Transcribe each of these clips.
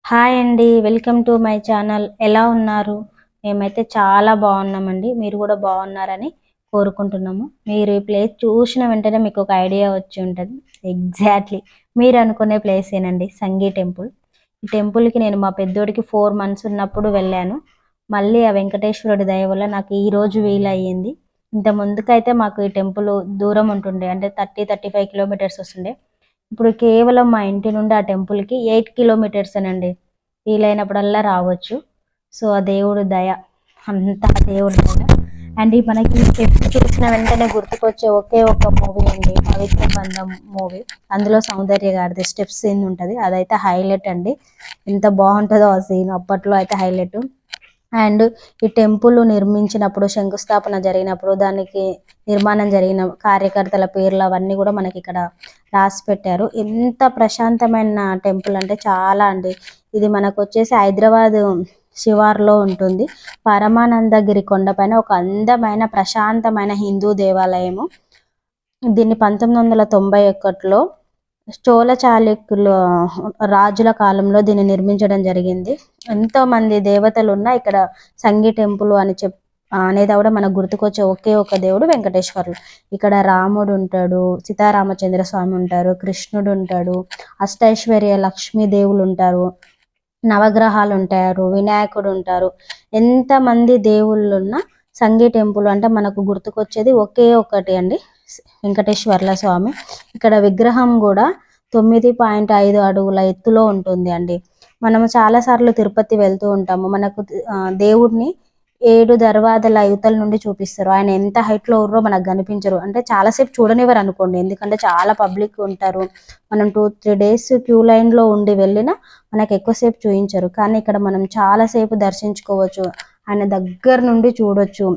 Hi అండి. Welcome to my channel. ఎలా ఉన్నారు? మేమైతే చాలా బాగున్నామండి. మీరు కూడా బాగున్నారని కోరుకుంటున్నాము. మీరు ఈ ప్లేస్ చూసిన వెంటనే మీకు ఒక ఐడియా వచ్చి ఉంటుంది. ఎగ్జాక్ట్లీ మీరు అనుకునే ప్లేసేనండి, సంగీ టెంపుల్. ఈ టెంపుల్కి నేను మా పెద్దోడికి 4 మంత్స్ ఉన్నప్పుడు వెళ్ళాను. మళ్ళీ ఆ వెంకటేశ్వరుడి దయ వల్ల నాకు ఈ రోజు వీలయ్యింది. ఇంత ముందుకైతే మాకు ఈ టెంపుల్ దూరం ఉంటుండే, అంటే 35 కిలోమీటర్స్ వస్తుండే. ఇప్పుడు కేవలం మా ఇంటి నుండి ఆ టెంపుల్కి 8 కిలోమీటర్స్ అనండి. వీలైనప్పుడల్లా రావచ్చు. సో ఆ దేవుడు దయ, అంతా దేవుడు దయ. అండ్ ఈ మనకి స్టెప్స్ చూసిన వెంటనే గుర్తుకొచ్చే ఒకే ఒక మూవీ అండి, పవిత్ర బంధం మూవీ. అందులో సౌందర్య గారిది స్టెప్స్ సీన్ ఉంటుంది, అదైతే హైలైట్ అండి. ఎంత బాగుంటుందో ఆ సీన్, అప్పట్లో అయితే హైలైట్. అండ్ ఈ టెంపుల్ నిర్మించినప్పుడు, శంకుస్థాపన జరిగినప్పుడు, దానికి నిర్మాణం జరిగిన కార్యకర్తల పేర్లు అవన్నీ కూడా మనకి ఇక్కడ రాసి పెట్టారు. ఎంత ప్రశాంతమైన టెంపుల్ అంటే చాలా అండి. ఇది మనకు వచ్చేసి హైదరాబాద్ శివార్లో ఉంటుంది. పరమానందగిరి కొండపైన ఒక అందమైన ప్రశాంతమైన హిందూ దేవాలయము. దీన్ని 1991లో చోళ చాళుక్యుల రాజుల కాలంలో దీన్ని నిర్మించడం జరిగింది. ఎంతో మంది దేవతలు ఉన్న ఇక్కడ సంగీ టెంపుల్ అనేది కూడా మనకు గుర్తుకొచ్చే ఒకే ఒక దేవుడు వెంకటేశ్వరులు. ఇక్కడ రాముడు ఉంటాడు, సీతారామచంద్ర స్వామి ఉంటారు, కృష్ణుడు ఉంటాడు, అష్టైశ్వర్య లక్ష్మీ దేవులు ఉంటారు, నవగ్రహాలు ఉంటారు, వినాయకుడు ఉంటారు. ఎంతమంది దేవుళ్ళు ఉన్న సంగీ టెంపుల్ అంటే మనకు గుర్తుకొచ్చేది ఒకే ఒకటి అండి, వెంకటేశ్వర్ల స్వామి. ఇక్కడ విగ్రహం కూడా 9.5 అడుగుల ఎత్తులో ఉంటుంది అండి. మనము చాలాసార్లు తిరుపతి వెళ్తూ ఉంటాము. మనకు దేవుడిని 7 దర్వాజల యువతల నుండి చూపిస్తారు. ఆయన ఎంత హైట్లో ఉన్నారో మనకు కనిపించరు, అంటే చాలాసేపు చూడనివ్వరు అనుకోండి, ఎందుకంటే చాలా పబ్లిక్ ఉంటారు. మనం 2-3 డేస్ క్యూ లైన్లో ఉండి వెళ్ళినా మనకు ఎక్కువసేపు చూపించరు. కానీ ఇక్కడ మనం చాలాసేపు దర్శించుకోవచ్చు, ఆయన దగ్గర నుండి చూడొచ్చు.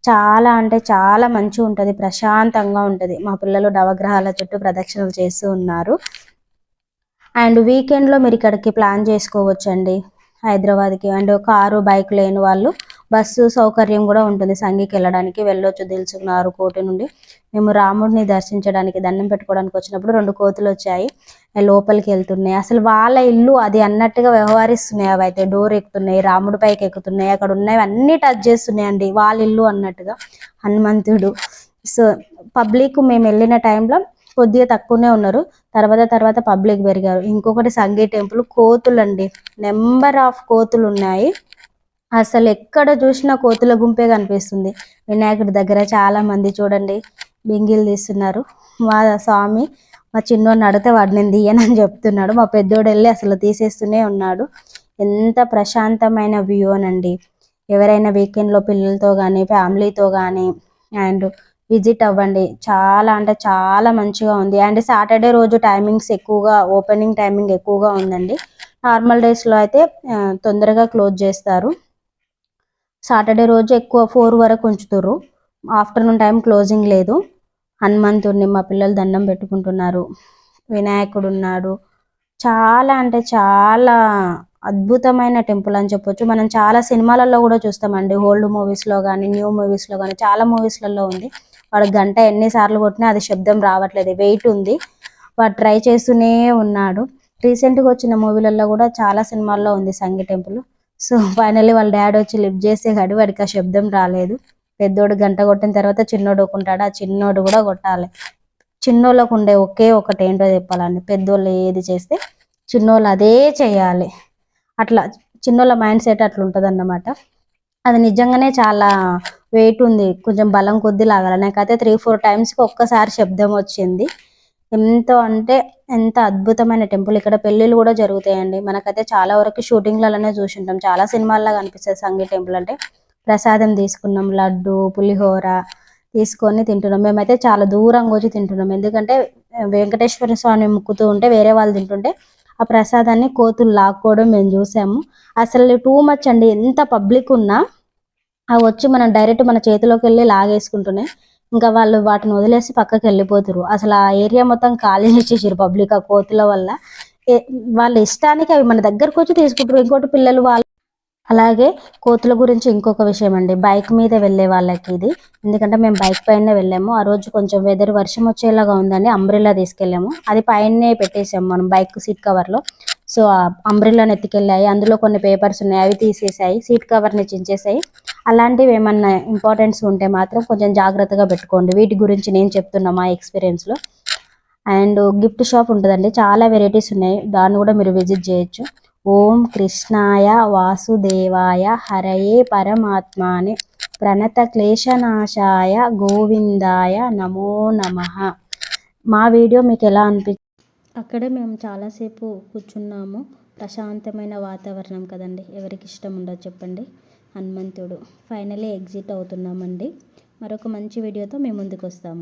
చాలా అంటే చాలా మంచిగా ఉంటుంది, ప్రశాంతంగా ఉంటుంది. మా పిల్లలు నవగ్రహాల చుట్టూ ప్రదక్షిణలు చేస్తూ ఉన్నారు. అండ్ వీకెండ్లో మీరు ఇక్కడికి ప్లాన్ చేసుకోవచ్చండి, హైదరాబాద్కి. అండ్ కారు బైక్ లేని వాళ్ళు బస్సు సౌకర్యం కూడా ఉంటుంది, సంగీకి వెళ్ళడానికి వెళ్ళొచ్చు. దిల్సుఖ్నగర్ కోటి నుండి మేము రాముడిని దర్శించడానికి దండం పెట్టుకోవడానికి వచ్చినప్పుడు 2 కోతులు వచ్చాయి, లోపలికి వెళ్తున్నాయి. అసలు వాళ్ళ ఇల్లు అది అన్నట్టుగా వ్యవహరిస్తున్నాయి. అవి అయితే డోర్ ఎక్కుతున్నాయి, రాముడి పైకి ఎక్కుతున్నాయి, అక్కడ ఉన్నవి అన్నీ టచ్ చేస్తున్నాయండి, వాళ్ళ ఇల్లు అన్నట్టుగా. హనుమంతుడు. సో పబ్లిక్ మేము వెళ్ళిన టైంలో కొద్దిగా తక్కువనే ఉన్నారు, తర్వాత పబ్లిక్ పెరిగారు. ఇంకొకటి సంగీ టెంపుల్ కోతులు అండి, నెంబర్ ఆఫ్ కోతులు ఉన్నాయి. అసలు ఎక్కడ చూసినా కోతుల గుంపే కనిపిస్తుంది. వినాయకుడి దగ్గర చాలా మంది చూడండి బింగిలు తీస్తున్నారు. మా స్వామి మా చిన్నోడిని అడిగితే వాడు నేను తీయనని చెప్తున్నాడు. మా పెద్దోడు వెళ్ళి అసలు తీసేస్తూనే ఉన్నాడు. ఎంత ప్రశాంతమైన వ్యూ అనండి. ఎవరైనా వీకెండ్లో పిల్లలతో కానీ ఫ్యామిలీతో కానీ అండ్ విజిట్ అవ్వండి, చాలా అంటే చాలా మంచిగా ఉంది. అండ్ సాటర్డే రోజు టైమింగ్స్ ఎక్కువగా, ఓపెనింగ్ టైమింగ్ ఎక్కువగా ఉందండి. నార్మల్ డేస్లో అయితే తొందరగా క్లోజ్ చేస్తారు. సాటర్డే రోజు ఎక్కువ 4 వరకు ఉంచుతారు, ఆఫ్టర్నూన్ టైం క్లోజింగ్ లేదు. హనుమంతుడిని మా పిల్లలు దండం పెట్టుకుంటున్నారు, వినాయకుడు ఉన్నాడు. చాలా అంటే చాలా అద్భుతమైన టెంపుల్ అని చెప్పొచ్చు. మనం చాలా సినిమాలలో కూడా చూస్తామండి, ఓల్డ్ మూవీస్లో కానీ న్యూ మూవీస్లో కానీ, చాలా మూవీస్లలో ఉంది. వాడు గంట ఎన్నిసార్లు కొట్టినా అది శబ్దం రావట్లేదు, వెయిట్ ఉంది. వాడు ట్రై చేస్తూనే ఉన్నాడు. రీసెంట్గా వచ్చిన మూవీలలో కూడా చాలా సినిమాల్లో ఉంది సంగీ టెంపుల్. సో ఫైనల్లీ వాళ్ళ డాడీ వచ్చి లిఫ్ట్ చేసే కాడి వాడికి ఆ శబ్దం రాలేదు. పెద్దోడు గంట కొట్టిన తర్వాత చిన్నోడు ఒక్కుంటాడు, ఆ చిన్నోడు కూడా కొట్టాలి. చిన్నోళ్ళకు ఉండే ఒకే ఒకటి ఏంటో చెప్పాలండి, పెద్దోళ్ళు ఏది చేస్తే చిన్నోళ్ళు అదే చేయాలి. అట్లా చిన్నోళ్ళ మైండ్ సెట్ అట్లా ఉంటుంది అన్నమాట. అది నిజంగానే చాలా వెయిట్ ఉంది, కొంచెం బలం కొద్ది లాగాలి. నాకైతే 3-4 టైమ్స్కి ఒక్కసారి శబ్దం వచ్చింది. ఎంతో అంటే ఎంత అద్భుతమైన టెంపుల్. ఇక్కడ పెళ్ళిళ్ళు కూడా జరుగుతాయండి. మనకైతే చాలా వరకు షూటింగ్లలోనే చూసింటాం, చాలా సినిమాల్లో కనిపిస్తుంది సంగీ టెంపుల్ అంటే. ప్రసాదం తీసుకున్నాం, లడ్డు పులిహోర తీసుకొని తింటున్నాం. మేమైతే చాలా దూరంగా వచ్చి తింటున్నాం, ఎందుకంటే వెంకటేశ్వర స్వామి ముక్కుతూ ఉంటే వేరే వాళ్ళు తింటుంటే ఆ ప్రసాదాన్ని కోతులు లాక్కోవడం మేము చూసాము. అసలు టూ మచ్ అండి, ఎంత పబ్లిక్ ఉన్నా అవి వచ్చి మనం డైరెక్ట్ మన చేతిలోకి వెళ్ళి లాగేసుకుంటున్నాయి. ఇంకా వాళ్ళు వాటిని వదిలేసి పక్కకి వెళ్ళిపోతారు. అసలు ఆ ఏరియా మొత్తం ఖాళీ చేసేసారు పబ్లిక్ ఆ కోతుల వల్ల. వాళ్ళ ఇష్టానికి అవి మన దగ్గరకు వచ్చి తీసుకుంటారు. ఇంకోటి పిల్లలు వాళ్ళు. అలాగే కోతుల గురించి ఇంకొక విషయం అండి, బైక్ మీద వెళ్ళే వాళ్ళకి ఇది, ఎందుకంటే మేము బైక్ పైనే వెళ్ళాము. ఆ రోజు కొంచెం వెదర్ వర్షం వచ్చేలాగా ఉందని అంబ్రెల్లా తీసుకెళ్ళాము, అది పైనే పెట్టేసాము మనం బైక్ సీట్ కవర్లో. సో ఆ అంబ్రెల్లాని ఎత్తుకెళ్ళాయి, అందులో కొన్ని పేపర్స్ ఉన్నాయి అవి తీసేసాయి, సీట్ కవర్ని చించేసాయి. అలాంటివి ఏమన్నా ఇంపార్టెన్స్ ఉంటే మాత్రం కొంచెం జాగ్రత్తగా పెట్టుకోండి. వీటి గురించి నేను చెప్తున్నా మా ఎక్స్పీరియన్స్లో. అండ్ గిఫ్ట్ షాప్ ఉంటుందండి, చాలా వెరైటీస్ ఉన్నాయి, దాన్ని కూడా మీరు విజిట్ చేయొచ్చు. ఓం కృష్ణాయ వాసుదేవాయ హరయే పరమాత్మాని ప్రణత క్లేశనాశాయ గోవిందాయ నమో నమః. మా వీడియో మీకు ఎలా అనిపించింది? అక్కడే మేము చాలాసేపు కూర్చున్నాము, ప్రశాంతమైన వాతావరణం కదండి, ఎవరికి ఇష్టం ఉండదు చెప్పండి. హనుమంతుడు. ఫైనలీ ఎగ్జిట్ అవుతున్నామండి. మరొక మంచి వీడియోతో మేము ముందుకు వస్తాము.